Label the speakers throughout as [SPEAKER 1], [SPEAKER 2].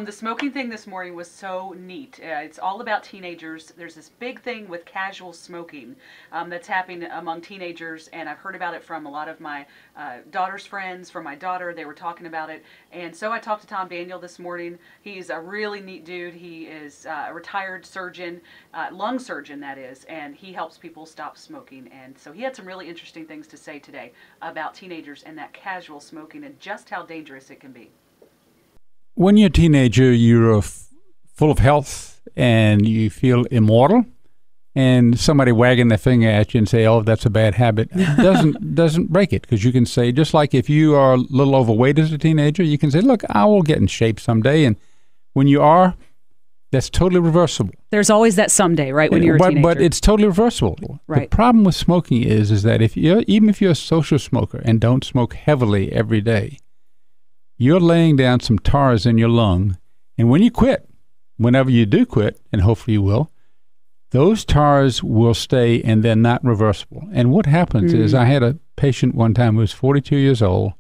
[SPEAKER 1] The smoking thing this morning was so neat. It's all about teenagers. There's this big thing with casual smoking that's happening among teenagers, and I've heard about it from a lot of my daughter's friends, from my daughter. They were talking about it, and so I talked to Tom Daniel this morning. He's a really neat dude. He is a retired surgeon, lung surgeon that is, and he helps people stop smoking. And so he had some really interesting things to say today about teenagers and that casual smoking and just how dangerous it can be.
[SPEAKER 2] When you're a teenager, you're full of health and you feel immortal, and somebody wagging their finger at you and say, "Oh, that's a bad habit," doesn't break it, because you can say, just like if you are a little overweight as a teenager, you can say, "Look, I will get in shape someday," and when you are, that's totally reversible.
[SPEAKER 3] There's always that someday, right? When you're a teenager,
[SPEAKER 2] but it's totally reversible.
[SPEAKER 3] Right.
[SPEAKER 2] The problem with smoking is that even if you're a social smoker and don't smoke heavily every day, you're laying down some tars in your lung, and when you quit, whenever you do quit, and hopefully you will, those tars will stay, and they're not reversible. And what happens is, I had a patient one time who was 42 years old,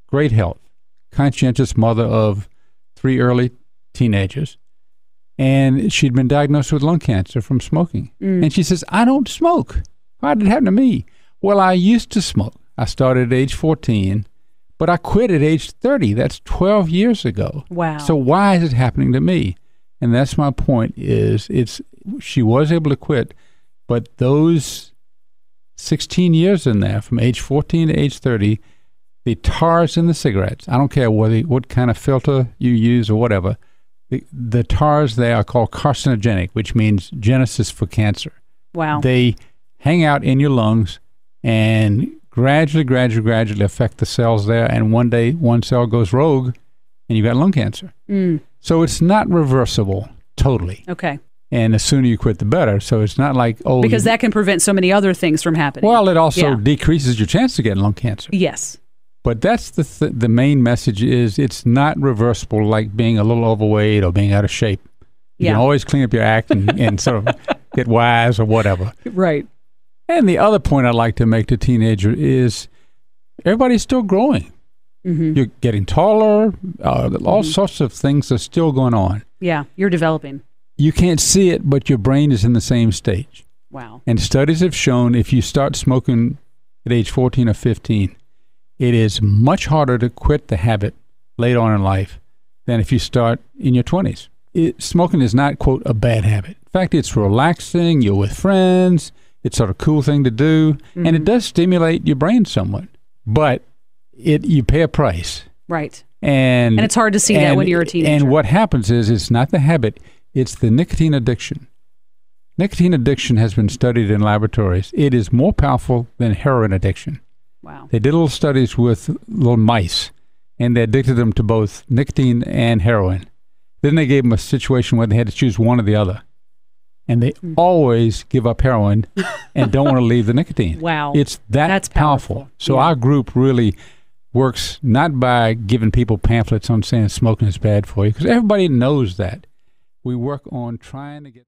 [SPEAKER 2] great health, conscientious mother of 3 early teenagers, and she'd been diagnosed with lung cancer from smoking. And she says, "I don't smoke. Why did it happen to me?" Well, I used to smoke. I started at age 14. But I quit at age 30. That's 12 years ago.
[SPEAKER 3] Wow.
[SPEAKER 2] So why is it happening to me? And that's my point, is she was able to quit, but those 16 years in there, from age 14 to age 30, the tars in the cigarettes, I don't care what kind of filter you use or whatever, the tars there are called carcinogenic, which means genesis for cancer.
[SPEAKER 3] Wow.
[SPEAKER 2] They hang out in your lungs and gradually affect the cells there, and one day one cell goes rogue and you got lung cancer. So it's not reversible totally.
[SPEAKER 3] Okay.
[SPEAKER 2] And the sooner you quit, the better. So it's not like,
[SPEAKER 3] because that can prevent so many other things from happening.
[SPEAKER 2] Well, it also decreases your chance of getting lung cancer.
[SPEAKER 3] Yes.
[SPEAKER 2] But that's the main message, is it's not reversible, like being a little overweight or being out of shape. You can always clean up your act and sort of get wise or whatever.
[SPEAKER 3] Right.
[SPEAKER 2] And the other point I'd like to make to teenager is everybody's still growing. You're getting taller. All sorts of things are still going on.
[SPEAKER 3] Yeah, you're developing.
[SPEAKER 2] You can't see it, but your brain is in the same stage.
[SPEAKER 3] Wow.
[SPEAKER 2] And studies have shown if you start smoking at age 14 or 15, it is much harder to quit the habit later on in life than if you start in your 20s. Smoking is not, quote, a bad habit. In fact, it's relaxing. You're with friends. It's sort of a cool thing to do, and it does stimulate your brain somewhat. But you pay a price.
[SPEAKER 3] Right.
[SPEAKER 2] And
[SPEAKER 3] it's hard to see that when you're a teenager.
[SPEAKER 2] And what happens is, it's not the habit, it's the nicotine addiction. Nicotine addiction has been studied in laboratories. It is more powerful than heroin addiction.
[SPEAKER 3] Wow.
[SPEAKER 2] They did little studies with little mice, and they addicted them to both nicotine and heroin. Then they gave them a situation where they had to choose one or the other. And they always give up heroin and don't want to leave the nicotine.
[SPEAKER 3] Wow.
[SPEAKER 2] It's that's powerful. So our group really works not by giving people pamphlets on saying smoking is bad for you, because everybody knows that. We work on trying to get